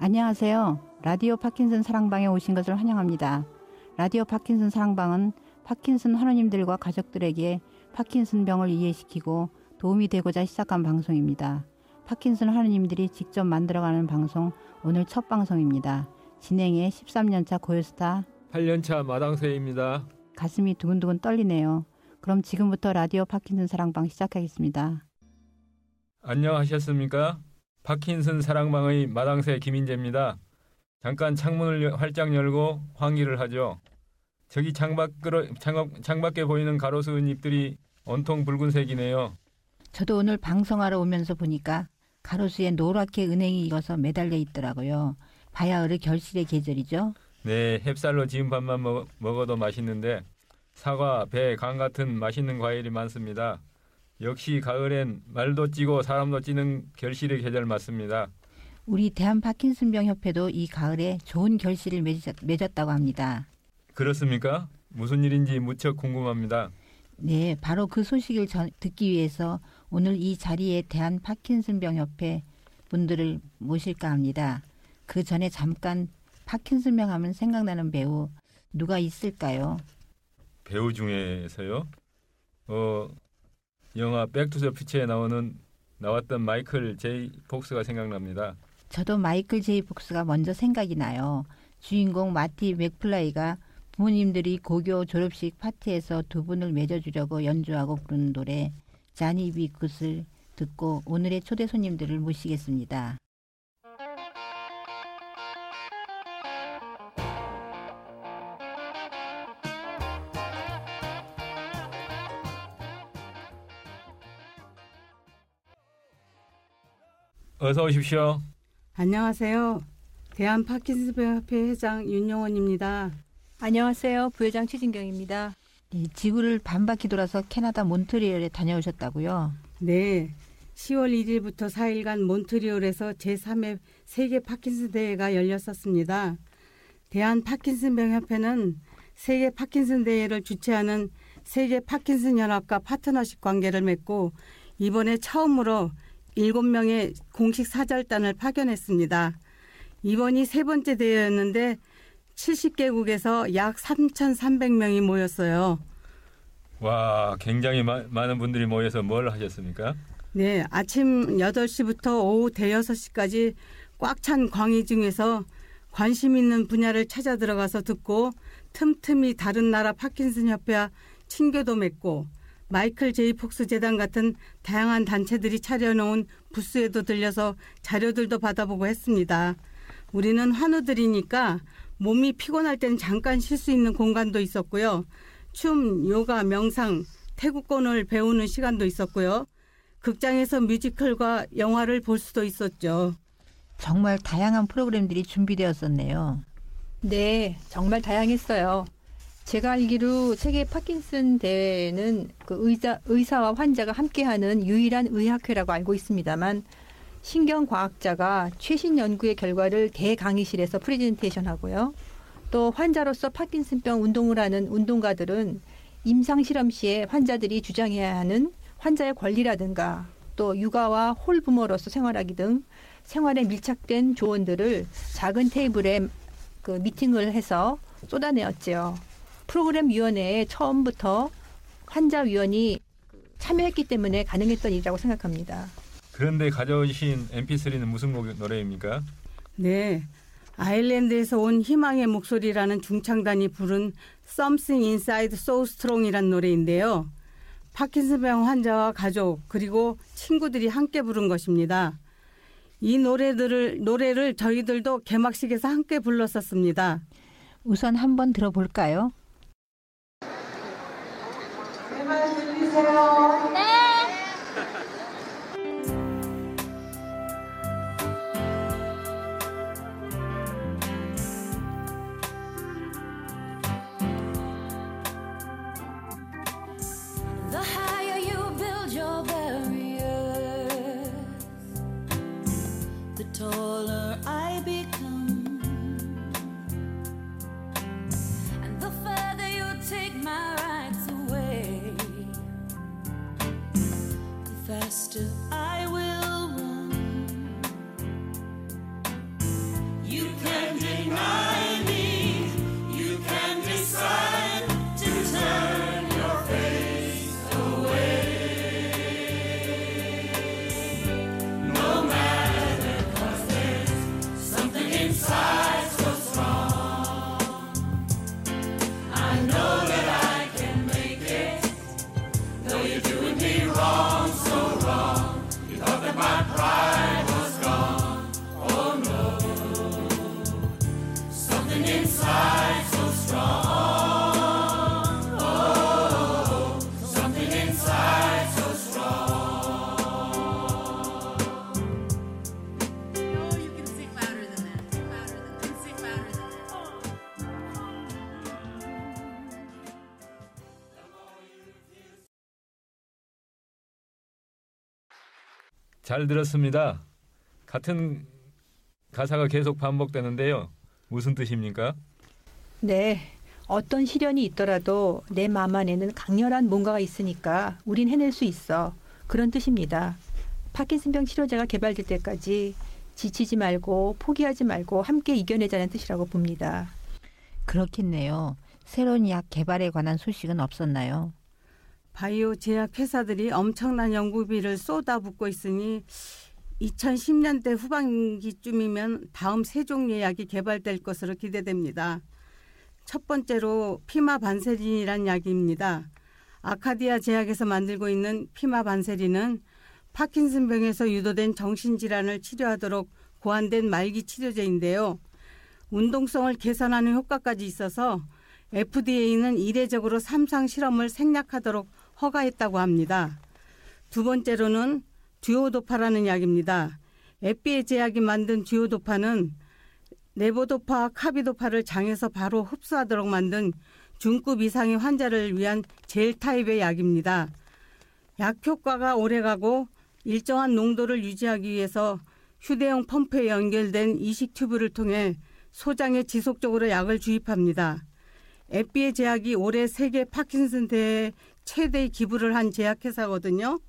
안녕하세요. 라디오 파킨슨 사랑방에 오신 것을 환영합니다. 라디오 파킨슨 사랑방은 파킨슨 환우님들과 가족들에게 파킨슨 병을 이해시키고 도움이 되고자 시작한 방송입니다. 파킨슨 환우님들이 직접 만들어가는 방송, 오늘 첫 방송입니다. 진행의 13년차 고요스타 8년차 마당새입니다. 가슴이 두근두근 떨리네요. 그럼 지금부터 라디오 파킨슨 사랑방 시작하겠습니다. 안녕하셨습니까? 파킨슨 사랑방의 마당새 김인재입니다. 잠깐 창문을 활짝 열고 환기를 하죠. 저기 창밖에 보이는 가로수 잎들이 온통 붉은색이네요. 저도 오늘 방송하러 오면서 보니까 가로수에 노랗게 은행이 익어서 매달려 있더라고요. 바야흐로 결실의 계절이죠. 네, 햅쌀로 지은 밥만 먹어도 맛있는데 사과, 배, 감 같은 맛있는 과일이 많습니다. 역시 가을엔 말도 찌고 사람도 찌는 결실의 계절 맞습니다. 우리 대한파킨슨병협회도 이 가을에 좋은 결실을 맺었다고 합니다. 그렇습니까? 무슨 일인지 무척 궁금합니다. 네, 바로 그 소식을 듣기 위해서 오늘 이 자리에 대한파킨슨병협회 분들을 모실까 합니다. 그 전에 잠깐 파킨슨병 하면 생각나는 배우 누가 있을까요? 배우 중에서요? 영화 백투더 퓨처에 나왔던 마이클 제이 폭스가 생각납니다. 저도 마이클 제이 폭스가 먼저 생각이 나요. 주인공 마티 맥플라이가 부모님들이 고교 졸업식 파티에서 두 분을 맺어주려고 연주하고 부르는 노래 자니 비 굿을 듣고 오늘의 초대 손님들을 모시겠습니다. 어서 오십시오. 안녕하세요. 대한파킨슨병협회 회장 윤용원입니다. 안녕하세요. 부회장 최진경입니다. 네, 지구를 반바퀴 돌아서 캐나다 몬트리올에 다녀오셨다고요? 네. 10월 1일부터 4일간 몬트리올에서 제3회 세계 파킨슨 대회가 열렸었습니다. 대한파킨슨병협회는 세계 파킨슨 대회를 주최하는 세계 파킨슨 연합과 파트너십 관계를 맺고 이번에 처음으로 7명의 공식 사절단을 파견했습니다. 이번이 세 번째 대회였는데 70개국에서 약 3,300명이 모였어요. 와, 굉장히 많은 분들이 모여서 뭘 하셨습니까? 네, 아침 8시부터 오후 대여섯 시까지 꽉 찬 광희 중에서 관심 있는 분야를 찾아 들어가서 듣고 틈틈이 다른 나라 파킨슨 협회와 친교도 맺고 마이클 제이 폭스 재단 같은 다양한 단체들이 차려놓은 부스에도 들려서 자료들도 받아보고 했습니다. 우리는 환우들이니까 몸이 피곤할 땐 잠깐 쉴 수 있는 공간도 있었고요. 춤, 요가, 명상, 태국권을 배우는 시간도 있었고요. 극장에서 뮤지컬과 영화를 볼 수도 있었죠. 정말 다양한 프로그램들이 준비되었었네요. 네, 정말 다양했어요. 제가 알기로 세계 파킨슨 대회는 그 의사와 환자가 함께하는 유일한 의학회라고 알고 있습니다만 신경과학자가 최신 연구의 결과를 대강의실에서 프레젠테이션 하고요. 또 환자로서 파킨슨병 운동을 하는 운동가들은 임상실험 시에 환자들이 주장해야 하는 환자의 권리라든가 또 육아와 홀부모로서 생활하기 등 생활에 밀착된 조언들을 작은 테이블에 그 미팅을 해서 쏟아내었지요. 프로그램 위원회에 처음부터 환자위원이 참여했기 때문에 가능했던 일이라고 생각합니다. 그런데 가져오신 MP3는 무슨 노래입니까? 네, 아일랜드에서 온 희망의 목소리라는 중창단이 부른 Something Inside So Strong이란 노래인데요. 파킨슨병 환자와 가족 그리고 친구들이 함께 부른 것입니다. 이 노래를 저희들도 개막식에서 함께 불렀었습니다. 우선 한번 들어볼까요? 내 말 들리세요? 네. The higher you build your barriers, the taller I become, and the further you take my rights away, 잘 들었습니다. 같은 가사가 계속 반복되는데요. 무슨 뜻입니까? 네. 어떤 시련이 있더라도 내 마음 안에는 강렬한 뭔가가 있으니까 우린 해낼 수 있어. 그런 뜻입니다. 파킨슨병 치료제가 개발될 때까지 지치지 말고 포기하지 말고 함께 이겨내자는 뜻이라고 봅니다. 그렇겠네요. 새로운 약 개발에 관한 소식은 없었나요? 바이오 제약 회사들이 엄청난 연구비를 쏟아붓고 있으니 2010년대 후반기쯤이면 다음 세 종류의 약이 개발될 것으로 기대됩니다. 첫 번째로 피마반세린이란 약입니다. 아카디아 제약에서 만들고 있는 피마반세린은 파킨슨병에서 유도된 정신질환을 치료하도록 고안된 말기 치료제인데요. 운동성을 개선하는 효과까지 있어서 FDA는 이례적으로 3상 실험을 생략하도록 허가했다고 합니다. 두 번째로는 듀오도파라는 약입니다. FDA 제약이 만든 듀오도파는 레보도파와 카비도파를 장에서 바로 흡수하도록 만든 중급 이상의 환자를 위한 젤 타입의 약입니다. 약 효과가 오래가고 일정한 농도를 유지하기 위해서 휴대용 펌프에 연결된 이식 튜브를 통해 소장에 지속적으로 약을 주입합니다. FDA 제약이 올해 세계 파킨슨 대회에 최대의 기부를 한 제약회사거든요.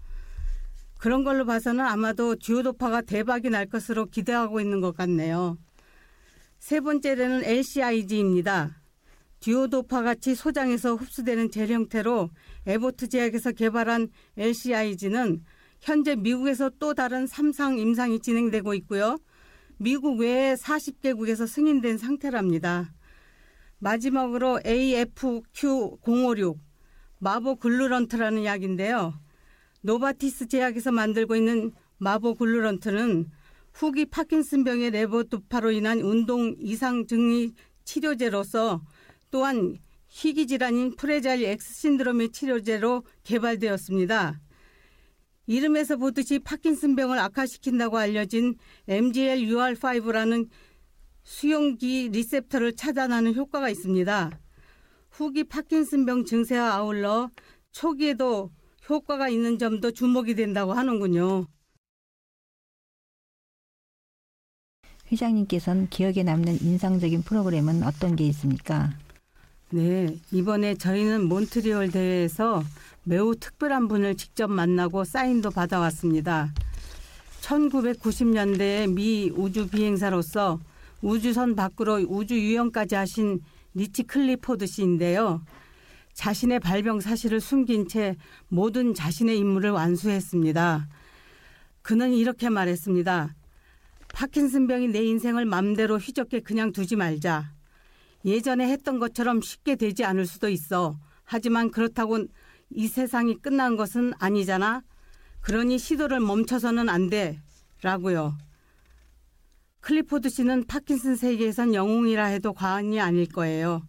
그런 걸로 봐서는 아마도 듀오도파가 대박이 날 것으로 기대하고 있는 것 같네요. 세 번째로는 LCIG입니다. 듀오도파 같이 소장에서 흡수되는 젤 형태로 에보트 제약에서 개발한 LCIG는 현재 미국에서 또 다른 3상 임상이 진행되고 있고요. 미국 외에 40개국에서 승인된 상태랍니다. 마지막으로 AFQ056 마보글루런트라는 약인데요. 노바티스 제약에서 만들고 있는 마보글루런트는 후기 파킨슨병의 레보도파로 인한 운동 이상 증리 치료제로서 또한 희귀 질환인 프레자일 X 신드롬의 치료제로 개발되었습니다. 이름에서 보듯이 파킨슨병을 악화시킨다고 알려진 MGL-UR5라는 수용기 리셉터를 차단하는 효과가 있습니다. 후기 파킨슨병 증세와 아울러 초기에도 효과가 있는 점도 주목이 된다고 하는군요. 회장님께서는 기억에 남는 인상적인 프로그램은 어떤 게 있습니까? 네, 이번에 저희는 몬트리올 대회에서 매우 특별한 분을 직접 만나고 사인도 받아왔습니다. 1990년대에 미 우주 비행사로서 우주선 밖으로 우주 유영까지 하신 리치 클리포드 씨인데요. 자신의 발병 사실을 숨긴 채 모든 자신의 임무를 완수했습니다. 그는 이렇게 말했습니다. 파킨슨병이 내 인생을 맘대로 휘젓게 그냥 두지 말자. 예전에 했던 것처럼 쉽게 되지 않을 수도 있어. 하지만 그렇다고 이 세상이 끝난 것은 아니잖아. 그러니 시도를 멈춰서는 안 돼. 라고요. 클리포드 씨는 파킨슨 세계에선 영웅이라 해도 과언이 아닐 거예요.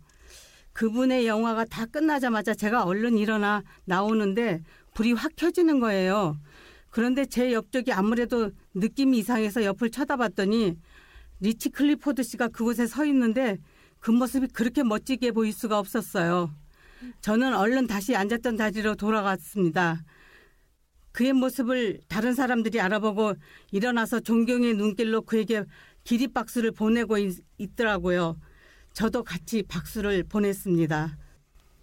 그분의 영화가 다 끝나자마자 제가 얼른 일어나 나오는데 불이 확 켜지는 거예요. 그런데 제 옆쪽이 아무래도 느낌이 이상해서 옆을 쳐다봤더니 리치 클리포드 씨가 그곳에 서 있는데 그 모습이 그렇게 멋지게 보일 수가 없었어요. 저는 얼른 다시 앉았던 자리로 돌아갔습니다. 그의 모습을 다른 사람들이 알아보고 일어나서 존경의 눈길로 그에게 기립박수를 보내고 있더라고요. 저도 같이 박수를 보냈습니다.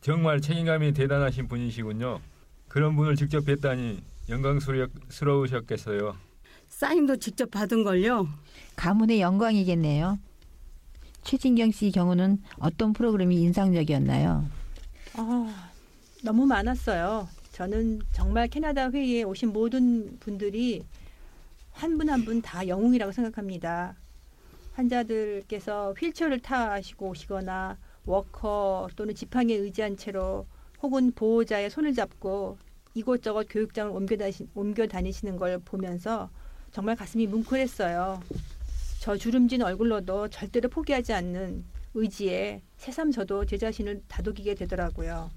정말 책임감이 대단하신 분이시군요. 그런 분을 직접 뵀다니 영광스러우셨겠어요. 사인도 직접 받은 걸요. 가문의 영광이겠네요. 최진경 씨 경우는 어떤 프로그램이 인상적이었나요? 너무 많았어요. 저는 정말 캐나다 회의에 오신 모든 분들이 한 분 한 분 다 영웅이라고 생각합니다. 환자들께서 휠체어를 타시고 오시거나 워커 또는 지팡이에 의지한 채로 혹은 보호자의 손을 잡고 이곳저곳 교육장을 옮겨 다니시는 걸 보면서 정말 가슴이 뭉클했어요. 저 주름진 얼굴로도 절대로 포기하지 않는 의지에 새삼 저도 제 자신을 다독이게 되더라고요.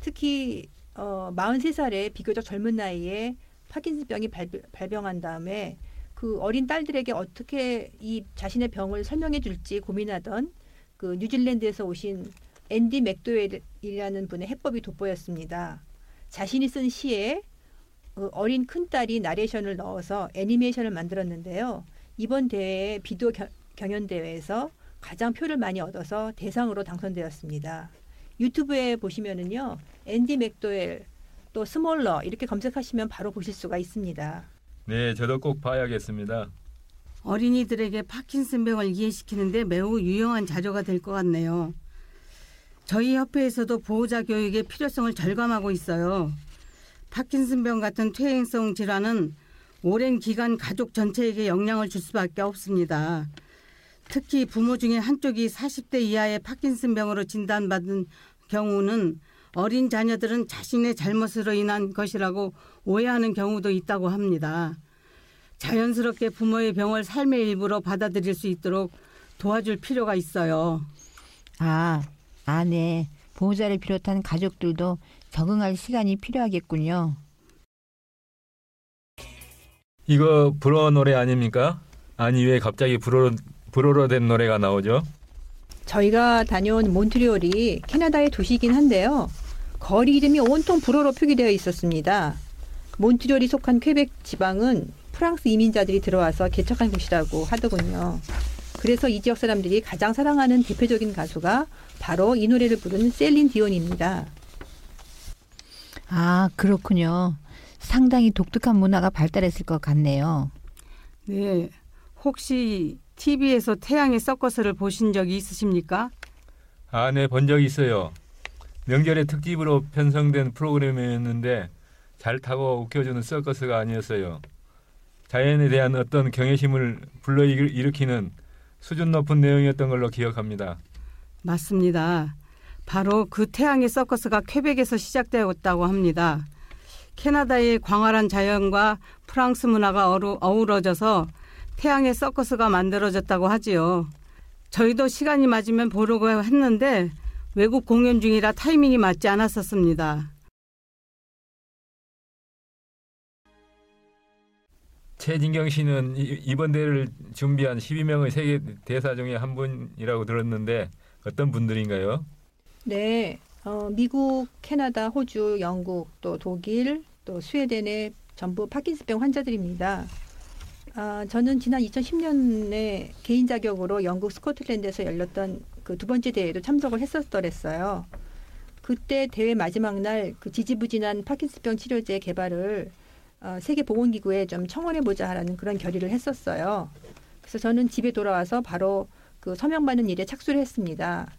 특히 43살의 비교적 젊은 나이에 파킨슨병이 발병한 다음에 그 어린 딸들에게 어떻게 이 자신의 병을 설명해 줄지 고민하던 그 뉴질랜드에서 오신 앤디 맥도웰이라는 분의 해법이 돋보였습니다. 자신이 쓴 시에 어린 큰딸이 나레이션을 넣어서 애니메이션을 만들었는데요. 이번 대회의 비디오 경연대회에서 가장 표를 많이 얻어서 대상으로 당선되었습니다. 유튜브에 보시면은요. 앤디 맥도웰 또 스몰러 이렇게 검색하시면 바로 보실 수가 있습니다. 네, 저도 꼭 봐야겠습니다. 어린이들에게 파킨슨병을 이해시키는데 매우 유용한 자료가 될 것 같네요. 저희 협회에서도 보호자 교육의 필요성을 절감하고 있어요. 파킨슨병 같은 퇴행성 질환은 오랜 기간 가족 전체에게 영향을 줄 수밖에 없습니다. 특히 부모 중에 한쪽이 40대 이하의 파킨슨병으로 진단받은 경우는 어린 자녀들은 자신의 잘못으로 인한 것이라고 오해하는 경우도 있다고 합니다. 자연스럽게 부모의 병을 삶의 일부로 받아들일 수 있도록 도와줄 필요가 있어요. 네. 보호자를 비롯한 가족들도 적응할 시간이 필요하겠군요. 이거 불어 노래 아닙니까? 아니 왜 갑자기 불어로 된 노래가 나오죠? 저희가 다녀온 몬트리올이 캐나다의 도시이긴 한데요. 거리 이름이 온통 불어로 표기되어 있었습니다. 몬트리올이 속한 퀘벡 지방은 프랑스 이민자들이 들어와서 개척한 곳이라고 하더군요. 그래서 이 지역 사람들이 가장 사랑하는 대표적인 가수가 바로 이 노래를 부른 셀린 디온입니다. 그렇군요. 상당히 독특한 문화가 발달했을 것 같네요. 네, 혹시 TV에서 태양의 서커스를 보신 적이 있으십니까? 네, 본 적 있어요. 명절의 특집으로 편성된 프로그램이었는데 잘 타고 웃겨주는 서커스가 아니었어요. 자연에 대한 어떤 경외심을 불러일으키는 수준 높은 내용이었던 걸로 기억합니다. 맞습니다. 바로 그 태양의 서커스가 퀘벡에서 시작되었다고 합니다. 캐나다의 광활한 자연과 프랑스 문화가 어우러져서 태양의 서커스가 만들어졌다고 하지요. 저희도 시간이 맞으면 보려고 했는데 외국 공연 중이라 타이밍이 맞지 않았었습니다. 최진경 씨는 이번 대회를 준비한 12명의 세계 대사 중에 한 분이라고 들었는데 어떤 분들인가요? 네, 미국, 캐나다, 호주, 영국, 또 독일, 또 스웨덴의 전부 파킨슨병 환자들입니다. 저는 지난 2010년에 개인 자격으로 영국 스코틀랜드에서 열렸던 그 두 번째 대회에도 참석을 했었더랬어요. 그때 대회 마지막 날 그 지지부진한 파킨슨병 치료제 개발을 세계보건기구에 좀 청원해보자라는 그런 결의를 했었어요. 그래서 저는 집에 돌아와서 바로 그 서명받는 일에 착수를 했습니다.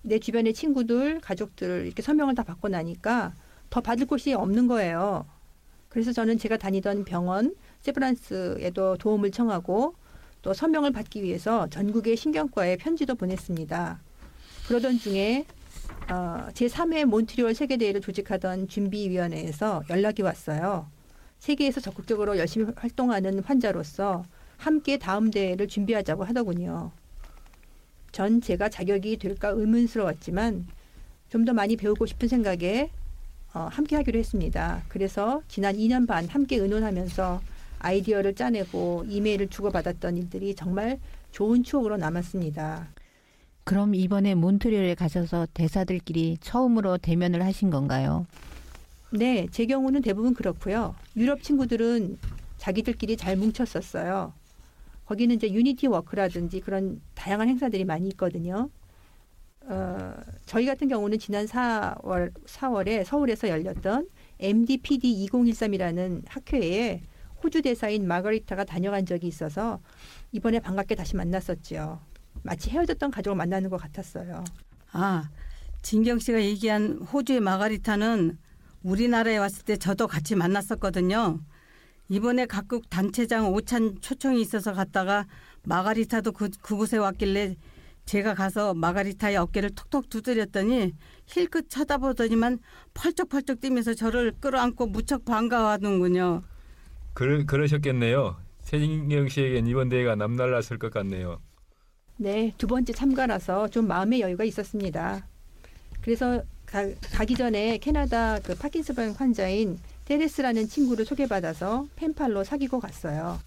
내 주변의 친구들, 가족들 이렇게 서명을 다 받고 나니까 더 받을 곳이 없는 거예요. 그래서 저는 제가 다니던 병원 세브란스에도 도움을 청하고 또 서명을 받기 위해서 전국의 신경과에 편지도 보냈습니다. 그러던 중에 제3회 몬트리올 세계대회를 조직하던 준비위원회에서 연락이 왔어요. 세계에서 적극적으로 열심히 활동하는 환자로서 함께 다음 대회를 준비하자고 하더군요. 전 제가 자격이 될까 의문스러웠지만 좀 더 많이 배우고 싶은 생각에 함께 하기로 했습니다. 그래서 지난 2년 반 함께 의논하면서 아이디어를 짜내고 이메일을 주고받았던 일들이 정말 좋은 추억으로 남았습니다. 그럼 이번에 몬트리올에 가셔서 대사들끼리 처음으로 대면을 하신 건가요? 네, 제 경우는 대부분 그렇고요. 유럽 친구들은 자기들끼리 잘 뭉쳤었어요. 거기는 이제 유니티 워크라든지 그런 다양한 행사들이 많이 있거든요. 저희 같은 경우는 지난 4월에 서울에서 열렸던 MDPD 2013이라는 학회에 호주 대사인 마거리타가 다녀간 적이 있어서 이번에 반갑게 다시 만났었죠. 마치 헤어졌던 가족을 만나는 것 같았어요. 진경 씨가 얘기한 호주의 마가리타는 우리나라에 왔을 때 저도 같이 만났었거든요. 이번에 각국 단체장 오찬 초청이 있어서 갔다가 마가리타도 그곳에 왔길래 제가 가서 마가리타의 어깨를 톡톡 두드렸더니 힐끗 쳐다보더니만 펄쩍펄쩍 뛰면서 저를 끌어안고 무척 반가워하는군요. 그러셨겠네요. 최진경 씨에겐 이번 대회가 남달랐을 것 같네요. 네, 두 번째 참가라서 좀 마음의 여유가 있었습니다. 그래서 가기 전에 캐나다 그 파킨슨병 환자인 테레스라는 친구를 소개받아서 펜팔로 사귀고 갔어요.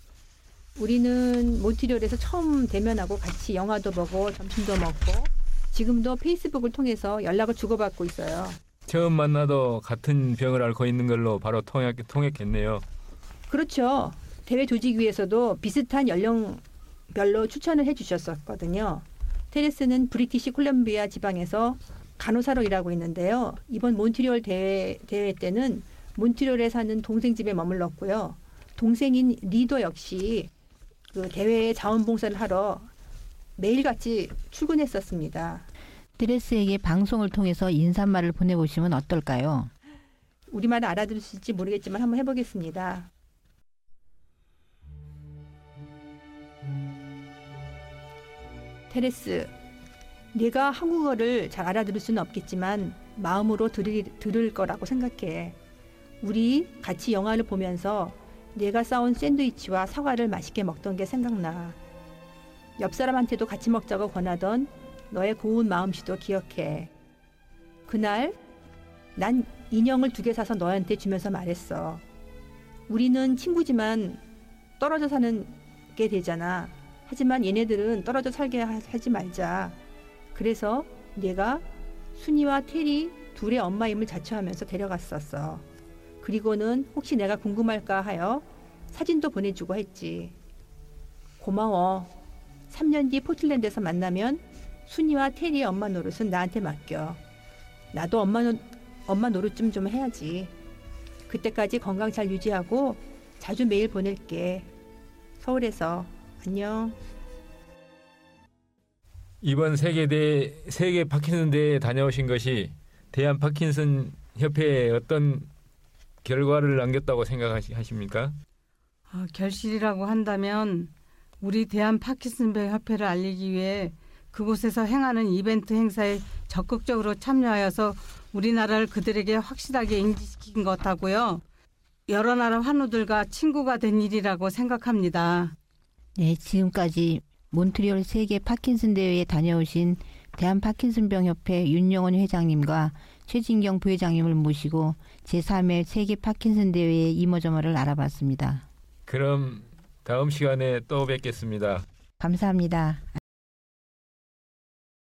우리는 몬트리올에서 처음 대면하고 같이 영화도 보고 점심도 먹고 지금도 페이스북을 통해서 연락을 주고받고 있어요. 처음 만나도 같은 병을 앓고 있는 걸로 바로 통했겠네요. 그렇죠. 대회 조직위에서도 비슷한 연령별로 추천을 해주셨었거든요. 테레스는 브리티시 콜럼비아 지방에서 간호사로 일하고 있는데요. 이번 몬트리올 대회 때는 몬트리올에 사는 동생 집에 머물렀고요. 동생인 리도 역시 그 대회에 자원봉사를 하러 매일같이 출근했었습니다. 테레스에게 방송을 통해서 인사말을 보내보시면 어떨까요? 우리말을 알아들으실지 모르겠지만 한번 해보겠습니다. 테레스, 네가 한국어를 잘 알아들을 수는 없겠지만 마음으로 들을 거라고 생각해. 우리 같이 영화를 보면서 내가 싸온 샌드위치와 사과를 맛있게 먹던 게 생각나. 옆 사람한테도 같이 먹자고 권하던 너의 고운 마음씨도 기억해. 그날 난 인형을 2개 사서 너한테 주면서 말했어. 우리는 친구지만 떨어져 사는 게 되잖아. 하지만 얘네들은 떨어져 살게 하지 말자. 그래서 내가 순이와 테리 둘의 엄마임을 자처하면서 데려갔었어. 그리고는 혹시 내가 궁금할까 하여 사진도 보내주고 했지. 고마워. 3년 뒤 포틀랜드에서 만나면 순이와 테리의 엄마 노릇은 나한테 맡겨. 나도 엄마 노릇 좀 해야지. 그때까지 건강 잘 유지하고 자주 메일 보낼게. 서울에서. 안녕. 이번 세계 파킨슨 대회에 다녀오신 것이 대한 파킨슨 협회에 어떤 결과를 남겼다고 생각하십니까? 결실이라고 한다면 우리 대한 파킨슨병 협회를 알리기 위해 그곳에서 행하는 이벤트 행사에 적극적으로 참여하여서 우리나라를 그들에게 확실하게 인지시킨 것하고요. 여러 나라 환우들과 친구가 된 일이라고 생각합니다. 네, 지금까지 몬트리올 세계 파킨슨 대회에 다녀오신 대한 파킨슨병 협회 윤영원 회장님과 최진경 부회장님을 모시고 제3회 세계 파킨슨 대회의 이모저모를 알아봤습니다. 그럼 다음 시간에 또 뵙겠습니다. 감사합니다.